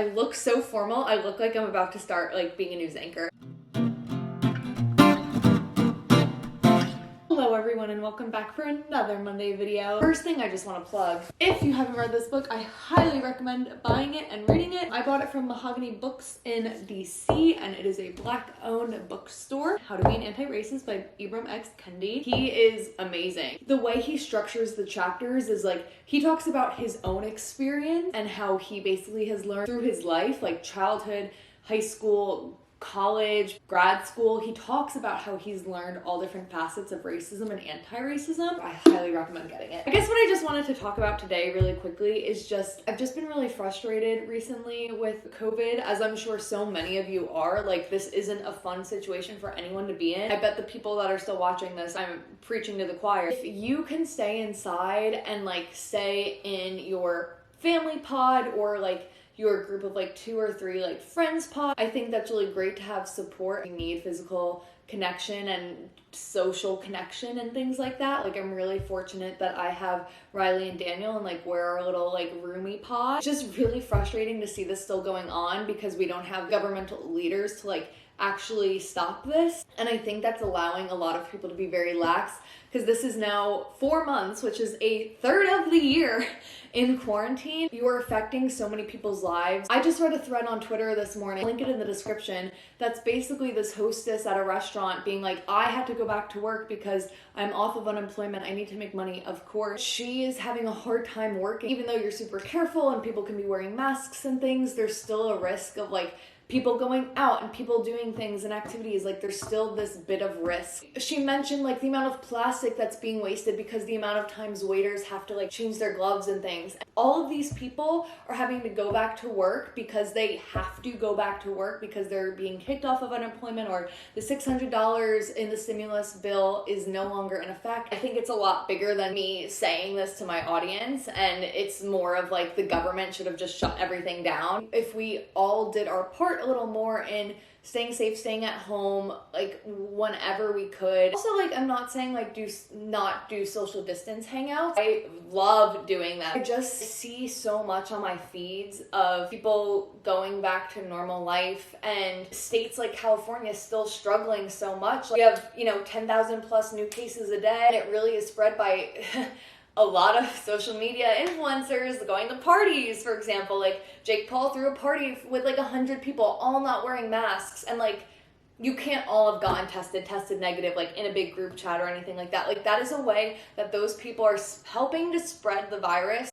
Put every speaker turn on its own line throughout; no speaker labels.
I look so formal. I look like I'm about to start like being a news anchor. Hello everyone and welcome back for another Monday video. First thing I just want to plug, if you haven't read this book, I highly recommend buying it and reading it. I bought it from Mahogany Books in DC and it is a black owned bookstore. How to Be an Anti-Racist by Ibram X, Kendi. He is amazing. The way he structures the chapters is like, he talks about his own experience and how he basically has learned through his life, like childhood, high school, college, grad school. He talks about how he's learned all different facets of racism and anti-racism. I highly recommend getting it. I guess what I just wanted to talk about today really quickly is I've just been really frustrated recently with COVID, as I'm sure so many of you are. Like, this isn't a fun situation for anyone to be in. I bet the people that are still watching this, I'm preaching to the choir. If you can stay inside and like stay in your family pod or like your group of like 2 or 3 like friends pod, I think that's really great to have support. You need physical connection and social connection and things like that. Like, I'm really fortunate that I have Riley and Daniel and like we're our little like roomie pod. It's just really frustrating to see this still going on because we don't have governmental leaders to like actually stop this. And I think that's allowing a lot of people to be very lax because this is now 4 months, which is a third of the year in quarantine. You are affecting so many people's lives. I just read a thread on Twitter this morning, link it in the description, that's basically this hostess at a restaurant being like, I had to go back to work because I'm off of unemployment. I need to make money. Of course, she is having a hard time working. Even though you're super careful and people can be wearing masks and things, there's still a risk of like people going out and people doing things and activities. Like, there's still this bit of risk. She mentioned like the amount of plastic that's being wasted because the amount of times waiters have to like change their gloves and things. All of these people are having to go back to work because they have to go back to work because they're being kicked off of unemployment, or the $600 in the stimulus bill is no longer in effect. I think it's a lot bigger than me saying this to my audience, and it's more of like the government should have just shut everything down. If we all did our part a little more in staying safe, staying at home, like whenever we could. Also, like, I'm not saying like not do social distance hangouts. I love doing that. I just see so much on my feeds of people going back to normal life, and states like California still struggling so much. Like, we have, 10,000 plus new cases a day, and it really is spread by a lot of social media influencers going to parties. For example, like Jake Paul threw a party with like 100 people all not wearing masks, and like you can't all have gotten tested negative like in a big group chat or anything like that. Like, that is a way that those people are helping to spread the virus.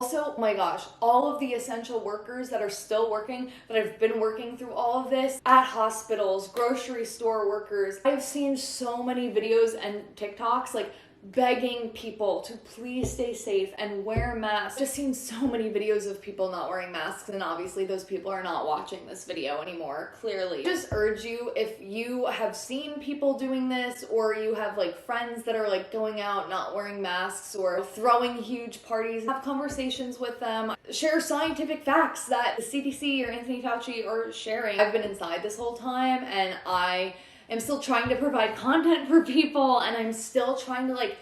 Also, oh my gosh, all of the essential workers that are still working, that have been working through all of this, at hospitals, grocery store workers. I've seen so many videos and TikToks like begging people to please stay safe and wear masks. I've just seen so many videos of people not wearing masks, and obviously those people are not watching this video anymore, clearly. I just urge you, if you have seen people doing this, or you have like friends that are like going out not wearing masks or throwing huge parties, have conversations with them. Share scientific facts that the CDC or Anthony Fauci are sharing. I've been inside this whole time, and I'm still trying to provide content for people, and I'm still trying to like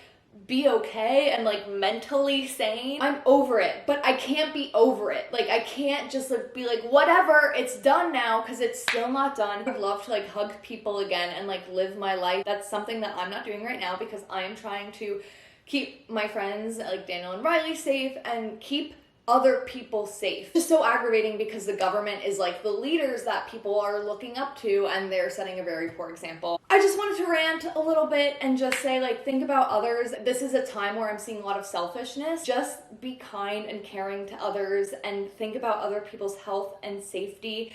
be okay and like mentally sane. I'm over it, but I can't be over it. Like, I can't just like be like, whatever, it's done now, because it's still not done. I'd love to like hug people again and like live my life. That's something that I'm not doing right now because I am trying to keep my friends like Daniel and Riley safe and keep other people safe. It's just so aggravating because the government is like the leaders that people are looking up to, and they're setting a very poor example. I just wanted to rant a little bit and just say, like, think about others. This is a time where I'm seeing a lot of selfishness. Just be kind and caring to others and think about other people's health and safety.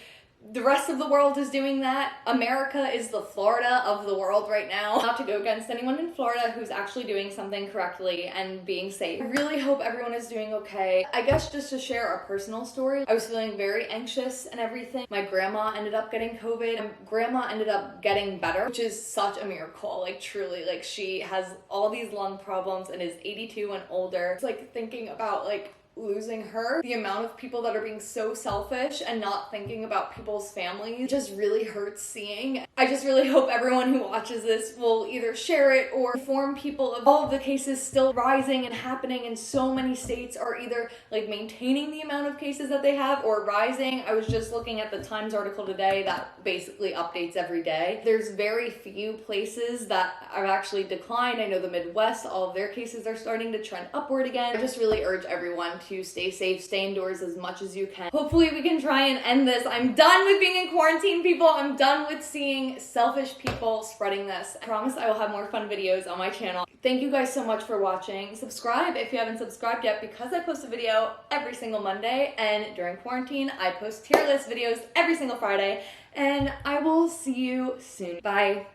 The rest of the world is doing that. America is the Florida of the world right now. Not to go against anyone in Florida who's actually doing something correctly and being safe. I really hope everyone is doing okay. I guess just to share a personal story, I was feeling very anxious and everything. My grandma ended up getting COVID, and grandma ended up getting better, which is such a miracle. Like, truly, like, she has all these lung problems and is 82 and older. It's like thinking about like losing her. The amount of people that are being so selfish and not thinking about people's families just really hurts seeing. I just really hope everyone who watches this will either share it or inform people of all of the cases still rising and happening in so many states, are either like maintaining the amount of cases that they have or rising. I was just looking at the Times article today that basically updates every day. There's very few places that have actually declined. I know the Midwest, all of their cases are starting to trend upward again. I just really urge everyone to stay safe, stay indoors as much as you can. Hopefully we can try and end this. I'm done with being in quarantine, people. I'm done with seeing selfish people spreading this. I promise I will have more fun videos on my channel. Thank you guys so much for watching. Subscribe if you haven't subscribed yet, because I post a video every single Monday, and during quarantine I post tier list videos every single Friday, and I will see you soon. Bye.